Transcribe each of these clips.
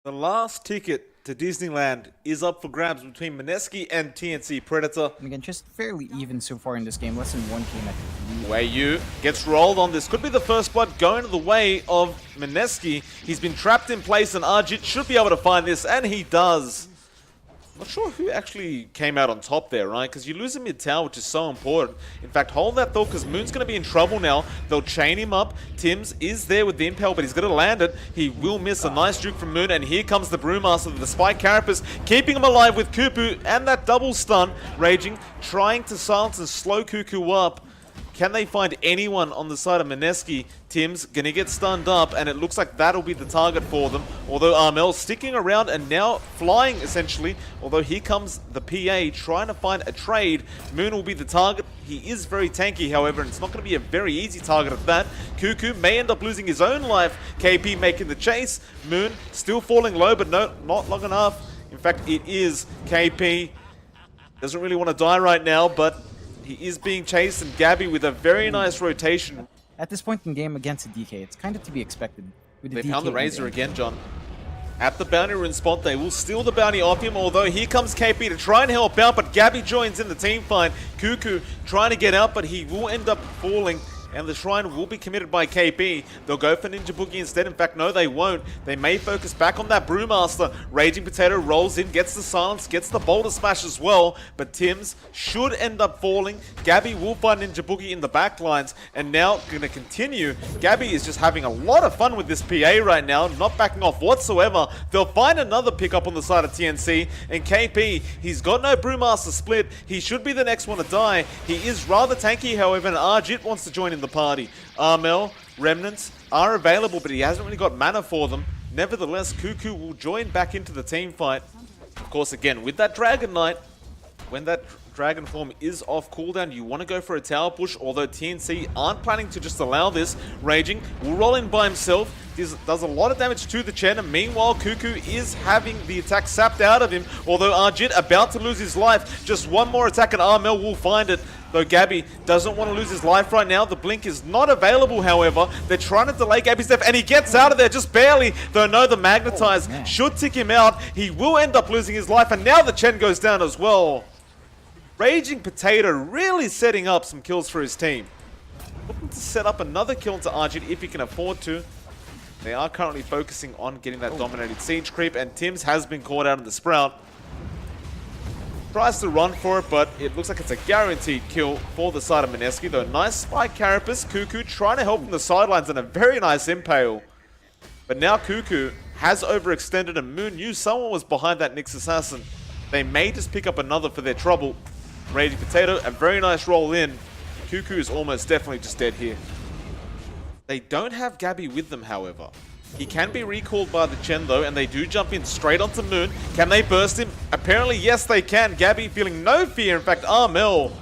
The last ticket to Disneyland is up for grabs between MINESKI and TNC Predator. And again, just fairly even so far in this game. Less than one game at Wei Yu gets rolled on. This could be the first blood going to the way of MINESKI. He's been trapped in place, and Arjit should be able to find this, and he does. Not sure who actually came out on top there, right? Because you lose a mid-tower, which is so important. In fact, hold that thought, because Moon's going to be in trouble now. They'll chain him up. Tims is there with the impel, but he's going to land it. He will miss a nice juke from Moon, and here comes the Brewmaster, the Spike Carapace, keeping him alive with Kupu, and that double stun. Raging, trying to silence and slow Cuckoo up. Can they find anyone on the side of MINESKI? Tim's gonna get stunned up, and it looks like that'll be the target for them. Although Armel sticking around and now flying, essentially. Although here comes the PA trying to find a trade. Moon will be the target. He is very tanky, however, and it's not going to be a very easy target at that. Cuckoo may end up losing his own life. KP making the chase. Moon still falling low, but no, not long enough. In fact, it is KP. Doesn't really want to die right now, but he is being chased, and Gabby with a very nice rotation. At this point in the game against a DK, it's kind of to be expected. With the They DK found the in Razor game. again, John. At the bounty rune spot, they will steal the bounty off him, although here comes KP to try and help out, but Gabby joins in the team fight. Cuckoo trying to get out, but he will end up falling, and the shrine will be committed by KP. They'll go for Ninja Boogie instead. In fact, no, they won't. They may focus back on that Brewmaster. Raging Potato rolls in, gets the silence, gets the Boulder Smash as well, but Tims should end up falling. Gabby will find Ninja Boogie in the backlines, and now going to continue. Gabby is just having a lot of fun with this PA right now, not backing off whatsoever. They'll find another pickup on the side of TNC, and KP, he's got no Brewmaster split. He should be the next one to die. He is rather tanky, however, and Arjit wants to join in the party. Armel, Remnants are available, but he hasn't really got mana for them. Nevertheless, Cuckoo will join back into the team fight. Of course, again, with that Dragon Knight, when that Dragon form is off cooldown, you want to go for a tower push, although TNC aren't planning to just allow this. Raging will roll in by himself. Does a lot of damage to the Chen, and meanwhile Cuckoo is having the attack sapped out of him, although Arjit about to lose his life. Just one more attack and Armel will find it. Though Gabby doesn't want to lose his life right now. The blink is not available, however. They're trying to delay Gabby's death, and he gets out of there just barely. Though no, the Magnetize should tick him out. He will end up losing his life, and now the Chen goes down as well. Raging Potato really setting up some kills for his team. Looking to set up another kill into Arjit if he can afford to. They are currently focusing on getting that dominated siege creep, and Tims has been caught out in the Sprout. Tries to run for it, but it looks like it's a guaranteed kill for the side of MINESKI, though. Nice Spike Carapace. Cuckoo trying to help from the sidelines, and a very nice impale. But now Cuckoo has overextended, and Moon knew someone was behind that Nyx Assassin. They may just pick up another for their trouble. Raging Potato, a very nice roll in. Cuckoo is almost definitely just dead here. They don't have Gabby with them, however. He can be recalled by the Chen, though, and they do jump in straight onto Moon. Can they burst him? Apparently, yes, they can. Gabby feeling no fear. In fact, Armel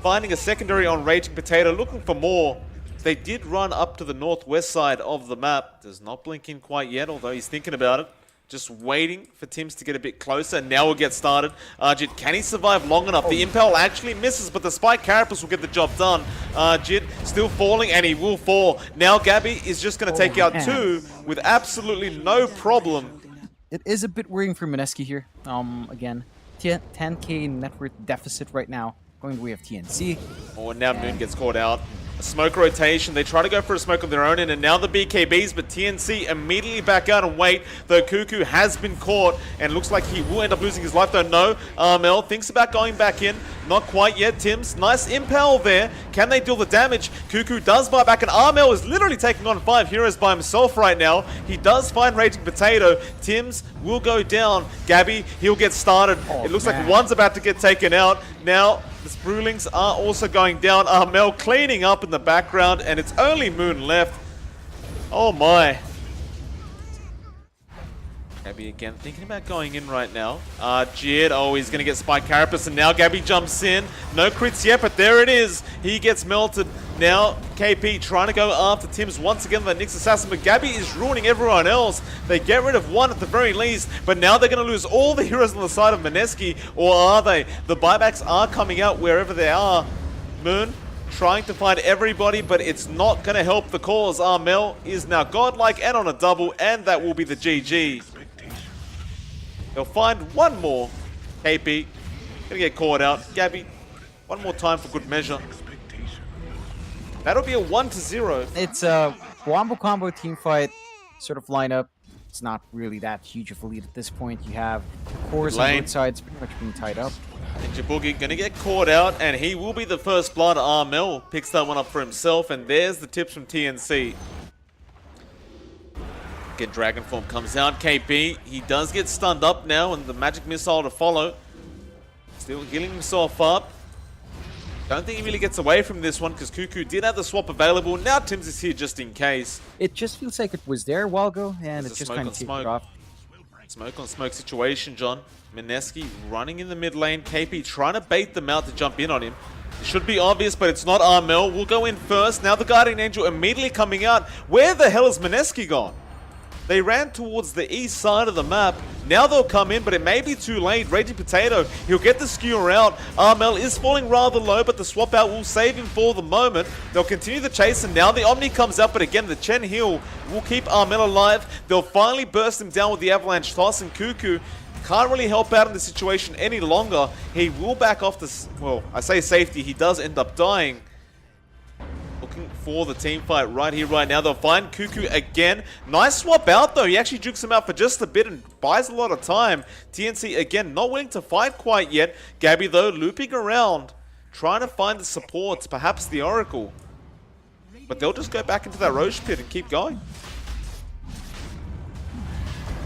finding a secondary on Raging Potato, looking for more. They did run up to the northwest side of the map. Does not blink in quite yet, although he's thinking about it. Just waiting for Tims to get a bit closer. Now we'll get started. Arjit, can he survive long enough? The impel actually misses, but the Spike Carapace will get the job done. Arjit still falling, and he will fall. Now Gabby is just going to take out two with absolutely no problem. It is a bit worrying for MINESKI here. Again, 10k net worth deficit right now, going the way of TNC. Oh, and now Moon gets caught out. A smoke rotation. They try to go for a smoke of their own, and now the BKBs, but TNC immediately back out and wait, though Cuckoo has been caught, and looks like he will end up losing his life, though no. Armel thinks about going back in. Not quite yet. Tims, nice impel there. Can they deal the damage? Cuckoo does buy back, and Armel is literally taking on 5 heroes by himself right now. He does find Raging Potato. Tims will go down. Gabby, he'll get started. It looks like one's about to get taken out. Now, the Sprulings are also going down. Armel cleaning up in the background, and it's only Moon left. Oh my. Gabby again thinking about going in right now. Jid, oh, he's going to get Spike Carapace, and now Gabby jumps in. No crits yet, but there it is. He gets melted. Now KP trying to go after Tims once again, the Nyx Assassin, but Gabby is ruining everyone else. They get rid of one at the very least, but now they're going to lose all the heroes on the side of MINESKI, or are they? The buybacks are coming out wherever they are. Moon trying to find everybody, but it's not going to help the cause. Armel is now godlike and on a double, and that will be the GG. They'll find one more. KP gonna get caught out. Gabby, one more time for good measure. That'll be a 1-0. It's a Wombo combo team fight sort of lineup. It's not really that huge of a lead at this point. You have the cores on both sides pretty much being tied up. Ninja Boogie gonna get caught out, and he will be the first blood. Armel picks that one up for himself, and there's the tips from TNC. Again, Dragon Form comes out. KP, he does get stunned up now, and the magic missile to follow. Still healing himself up. Don't think he really gets away from this one because Cuckoo did have the swap available. Now Tim's is here just in case. It just feels like it was there a while ago, and There's it's just smoke kind on of tapered smoke. off. Smoke on smoke situation, John. MINESKI running in the mid lane. KP trying to bait them out to jump in on him. It should be obvious, but it's not. Armel will go in first. Now the Guardian Angel immediately coming out. Where the hell is MINESKI gone? They ran towards the east side of the map. Now they'll come in, but it may be too late. Raging Potato, he'll get the skewer out. Armel is falling rather low, but the swap out will save him for the moment. They'll continue the chase, and now the Omni comes out, but again, the Chen heal will keep Armel alive. They'll finally burst him down with the Avalanche Toss, and Cuckoo can't really help out in the situation any longer. He will back off this, well, I say safety, he does end up dying. Looking for the team fight right here, right now. They'll find Cuckoo again. Nice swap out, though. He actually jukes him out for just a bit and buys a lot of time. TNC, again, not willing to fight quite yet. Gabby, though, looping around, trying to find the supports, perhaps the Oracle. But they'll just go back into that Roche pit and keep going.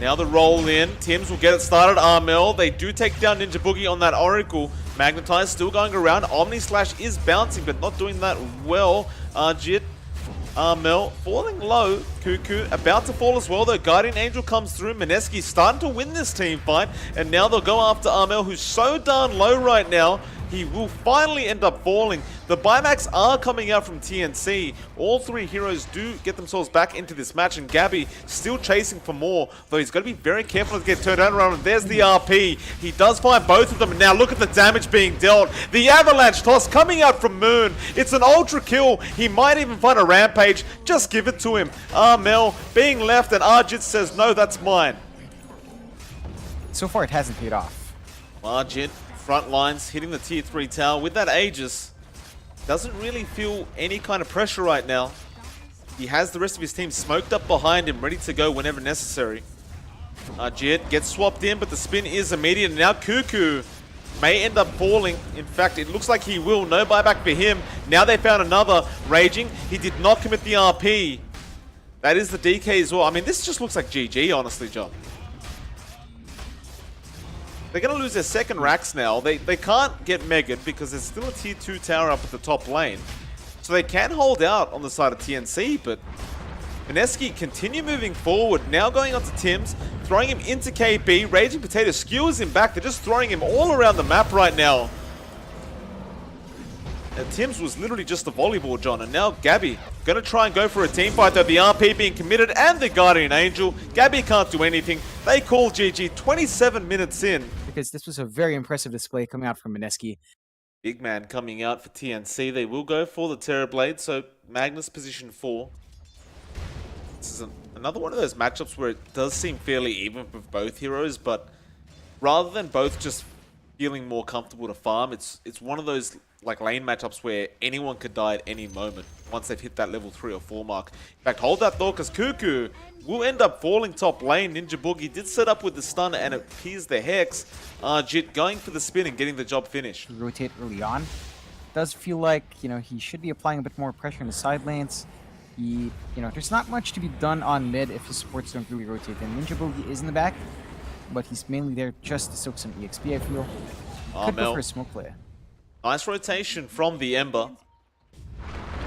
Now the roll in. Tims will get it started. Armel, they do take down Ninja Boogie on that Oracle. Magnetize still going around. Omni Slash is bouncing, but not doing that well. Jit, Armel falling low. Cuckoo about to fall as well, though. Guardian Angel comes through. MINESKI starting to win this team fight, and now they'll go after Armel, who's so darn low right now. He will finally end up falling. The buybacks are coming out from TNC. All three heroes do get themselves back into this match, and Gabby still chasing for more, though he's got to be very careful to get turned around. And there's the RP. He does find both of them, and now look at the damage being dealt. The Avalanche Toss coming out from Moon. It's an ultra kill. He might even find a Rampage. Just give it to him. Armel being left, and Arjit says, no, that's mine. So far, it hasn't paid off. Arjit, front lines, hitting the tier 3 tower with that Aegis. Doesn't really feel any kind of pressure right now. He has the rest of his team smoked up behind him, ready to go whenever necessary. Arjit gets swapped in, but the spin is immediate. And now Cuckoo may end up falling. In fact, it looks like he will. No buyback for him. Now they found another. Raging. He did not commit the RP. That is the DK as well. I mean, this just looks like GG, honestly, John. They're going to lose their second racks now. They can't get megged because there's still a tier 2 tower up at the top lane. So they can hold out on the side of TNC, but MINESKI continue moving forward. Now going on to Tims, throwing him into KP. Raging Potato skewers him back. They're just throwing him all around the map right now. And Tims was literally just a volleyball, John. And now Gabby going to try and go for a team fight, though. The RP being committed and the Guardian Angel. Gabby can't do anything. They call GG 27 minutes in. Because this was a very impressive display coming out from MINESKI. Big man coming out for TNC. They will go for the Terrorblade, so Magnus position 4. This is another one of those matchups where it does seem fairly even with both heroes, but rather than both just feeling more comfortable to farm, it's one of those like lane matchups where anyone could die at any moment once they've hit that level 3 or 4 mark. In fact, hold that thought, because Cuckoo will end up falling top lane. Ninja Boogie did set up with the stun, and it appears the Hex. Jit going for the spin and getting the job finished. Rotate early on. Does feel like, he should be applying a bit more pressure in the side lanes. There's not much to be done on mid if his supports don't really rotate. And Ninja Boogie is in the back, but he's mainly there just to soak some EXP, I feel. Could go for a smoke play. Nice rotation from the Ember.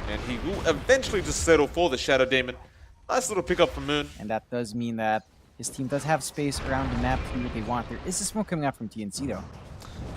And he will eventually just settle for the Shadow Demon. Nice little pickup from Moon. And that does mean that his team does have space around the map to do what they want. There is a smoke coming out from TNC, though.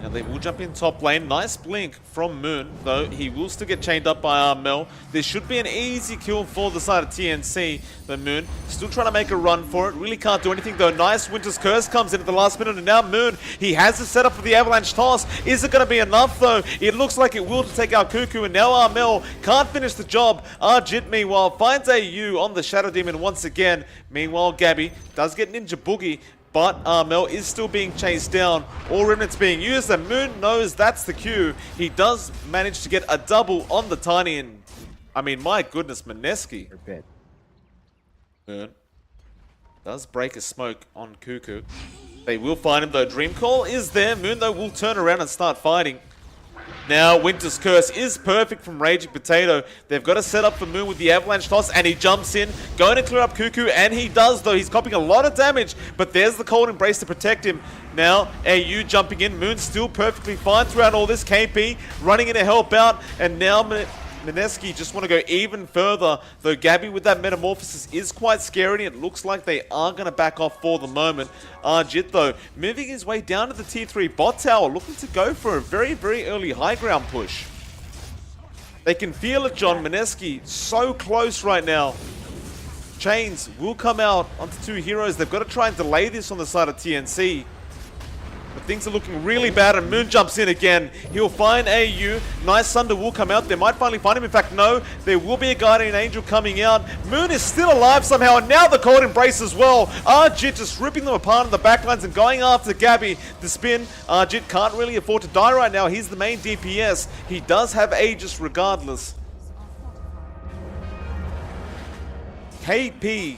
And they will jump in top lane. Nice blink from Moon, though he will still get chained up by Armel. This should be an easy kill for the side of TNC. But Moon still trying to make a run for it. Really can't do anything, though. Nice Winter's Curse comes in at the last minute, and now Moon, he has the setup for the Avalanche Toss. Is it going to be enough, though? It looks like it will to take out Cuckoo, and now Armel can't finish the job. Arjit, meanwhile, finds AU on the Shadow Demon once again. Meanwhile, Gabby does get Ninja Boogie but Armel is still being chased down. All Remnants being used, and Moon knows that's the cue. He does manage to get a double on the Tiny, and I mean, my goodness, MINESKI. Moon does break a smoke on Cuckoo. They will find him though. Dream Call is there. Moon though will turn around and start fighting. Now, Winter's Curse is perfect from Raging Potato. They've got to set up for Moon with the Avalanche Toss, and he jumps in, going to clear up Cuckoo, and he does, though. He's copying a lot of damage, but there's the Cold Embrace to protect him. Now, AU jumping in. Moon still perfectly fine throughout all this. KP running in to help out, and now MINESKI just want to go even further, though Gabby with that Metamorphosis is quite scary, and it looks like they are going to back off for the moment. Jit, though, moving his way down to the tier 3 bot tower, looking to go for a very, very early high ground push. They can feel it, John. MINESKI so close right now. Chains will come out onto 2 heroes. They've got to try and delay this on the side of TNC. But things are looking really bad, and Moon jumps in again. He'll find AU. Nice Thunder will come out. They might finally find him. In fact, no. There will be a Guardian Angel coming out. Moon is still alive somehow, and now the Cold Embrace as well. Arjit just ripping them apart in the backlines and going after Gabby. The spin. Arjit can't really afford to die right now. He's the main DPS. He does have Aegis regardless. KP.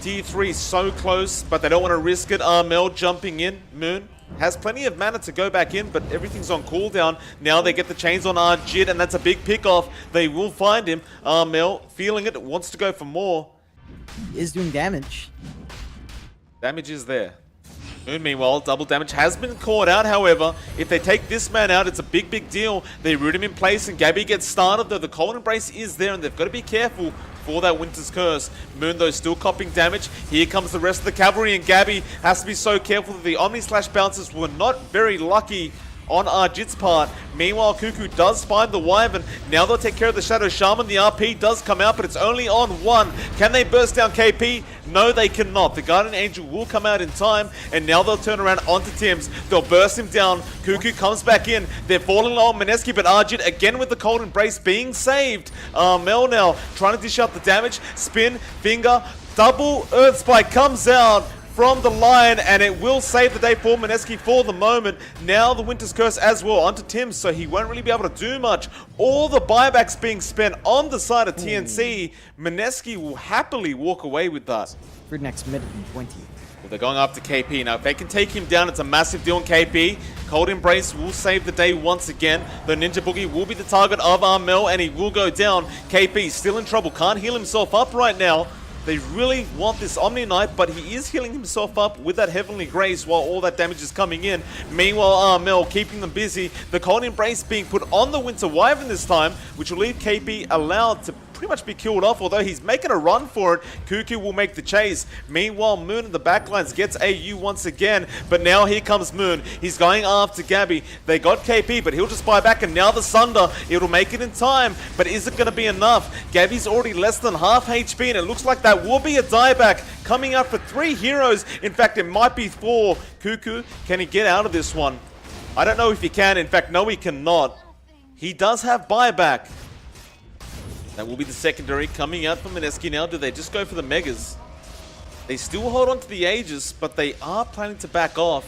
T3 so close, but they don't want to risk it. Armel jumping in. Moon has plenty of mana to go back in, but everything's on cooldown. Now they get the chains on Arjit, and that's a big pick-off. They will find him. Armel feeling it, wants to go for more. He is doing damage. Damage is there. Moon, meanwhile, double damage has been caught out. However, if they take this man out, it's a big, big deal. They root him in place, and Gabby gets started, though the Cold Embrace is there, and they've got to be careful for that Winter's Curse. Moon, though, still copying damage. Here comes the rest of the cavalry, and Gabby has to be so careful that the Omni-Slash bounces were not very lucky on Arjit's part. Meanwhile, Cuckoo does find the Wyvern. Now they'll take care of the Shadow Shaman. The RP does come out, but it's only on 1. Can they burst down KP? No, they cannot. The Guardian Angel will come out in time, and now they'll turn around onto Tims. They'll burst him down. Cuckoo comes back in. They're falling low on MINESKI, but Arjit again with the Cold Embrace being saved. Mel now trying to dish out the damage. Spin, finger, double Earth Spike comes out from the Lion, and it will save the day for MINESKI for the moment. Now the Winter's Curse as well onto Tim, so he won't really be able to do much. All the buybacks being spent on the side of TNC. MINESKI will happily walk away with that. For next mid 20. Well, they're going after KP. Now, if they can take him down, it's a massive deal on KP. Cold Embrace will save the day once again. The Ninja Boogie will be the target of Armel, and he will go down. KP still in trouble, can't heal himself up right now. They really want this Omni Knight, but he is healing himself up with that Heavenly Grace while all that damage is coming in. Meanwhile, Armel keeping them busy. The Cold Embrace being put on the Winter Wyvern this time, which will leave KP allowed to pretty much be killed off, although he's making a run for it. Cuckoo will make the chase. Meanwhile, Moon in the backlines gets AU once again, but now here comes Moon. He's going after Gabby. They got KP, but he'll just buy back, and now the Sunder. It'll make it in time, but is it going to be enough? Gabby's already less than half HP, and it looks like that will be a dieback coming out for 3 heroes. In fact, it might be 4. Cuckoo, can he get out of this one? I don't know if he can. In fact, no, he cannot. He does have buyback. That will be the secondary coming out from MINESKI now. Do they just go for the Megas? They still hold on to the Aegis, but they are planning to back off.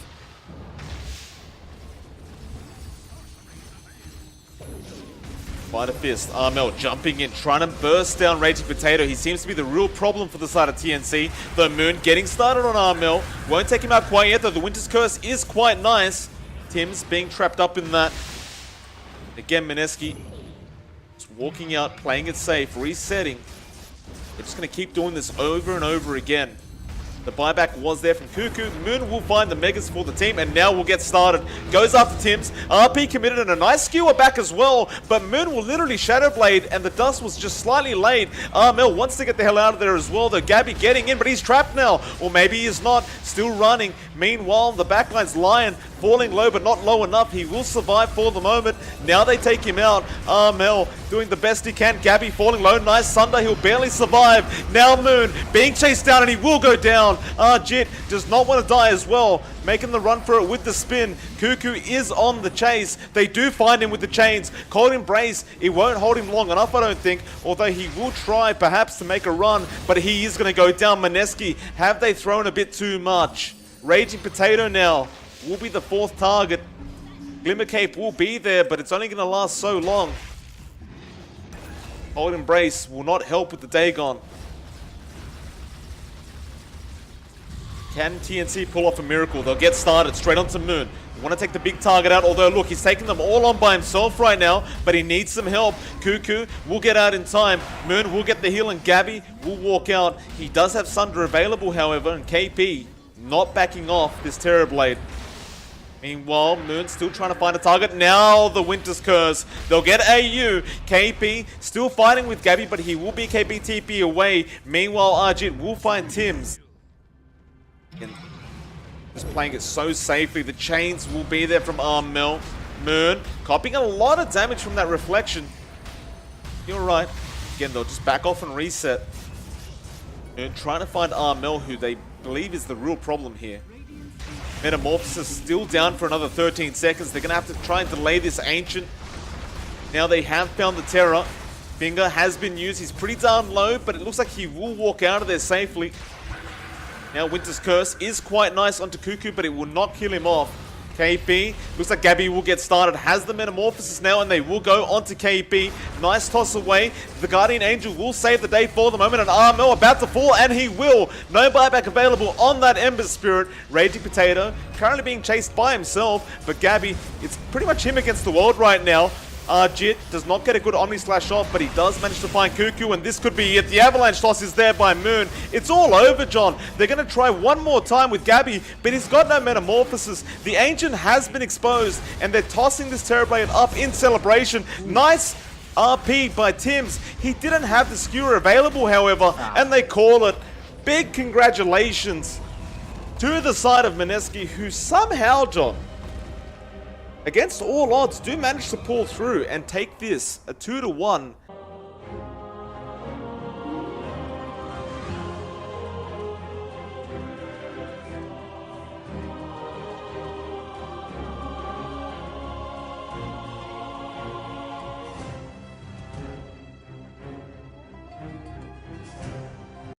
Spider Fist, Armel jumping in, trying to burst down Raging Potato. He seems to be the real problem for the side of TNC. The Moon getting started on Armel. Won't take him out quite yet, though the Winter's Curse is quite nice. Tim's being trapped up in that. Again, MINESKI walking out, playing it safe, resetting. They're just going to keep doing this over and over again. The buyback was there from Cuckoo. Moon will find the Megas for the team, and now we'll get started. Goes after Tims. RP committed, and a nice skewer back as well, but Moon will literally Shadow Blade, and the dust was just slightly late. Armel wants to get the hell out of there as well, though Gabby getting in, but he's trapped now. Or maybe he's not. Still running. Meanwhile, the backline's Lion falling low, but not low enough. He will survive for the moment. Now they take him out. Armel doing the best he can. Gabby falling low. Nice Sunder. He'll barely survive. Now Moon being chased down, and he will go down. Jit does not want to die as well. Making the run for it with the spin. Cuckoo is on the chase. They do find him with the chains. Cold Embrace, it won't hold him long enough, I don't think. Although he will try perhaps to make a run, but he is going to go down. MINESKI, have they thrown a bit too much? Raging Potato now will be the 4th target. Glimmer Cape will be there, but it's only going to last so long. Cold Embrace will not help with the Dagon. Can TNC pull off a miracle? They'll get started straight onto Moon. They want to take the big target out, although look, he's taking them all on by himself right now, but he needs some help. Cuckoo will get out in time. Moon will get the heal, and Gabby will walk out. He does have Sunder available, however, and KP not backing off this Terrorblade. Meanwhile, Moon still trying to find a target. Now the Winter's Curse. They'll get AU. KP still fighting with Gabby, but he will be KP TP away. Meanwhile, Arjit will find Tims. And just playing it so safely. The chains will be there from Armel. Moon copying a lot of damage from that reflection. You're right. Again, they'll just back off and reset. Moon trying to find Armel, who they believe is the real problem here. Metamorphosis still down for another 13 seconds. They're going to have to try and delay this Ancient. Now they have found the Terror. Finger has been used. He's pretty darn low, but it looks like he will walk out of there safely. Now Winter's Curse is quite nice onto Cuckoo, but it will not kill him off. KP, looks like Gabby will get started, has the Metamorphosis now, and they will go onto KP. Nice toss away. The Guardian Angel will save the day for the moment, and Armel about to fall, and he will. No buyback available on that Ember Spirit. Raging Potato currently being chased by himself, but Gabby, it's pretty much him against the world right now. Jit does not get a good Omni Slash off, but he does manage to find Cuckoo, and this could be it. The Avalanche toss is there by Moon. It's all over, John. They're going to try one more time with Gabby, but he's got no Metamorphosis. The Ancient has been exposed, and they're tossing this Terrorblade up in celebration. Nice RP by Tims. He didn't have the Skewer available, however, and they call it. Big congratulations to the side of MINESKI, who somehow, John, against all odds, do manage to pull through and take this, a 2-1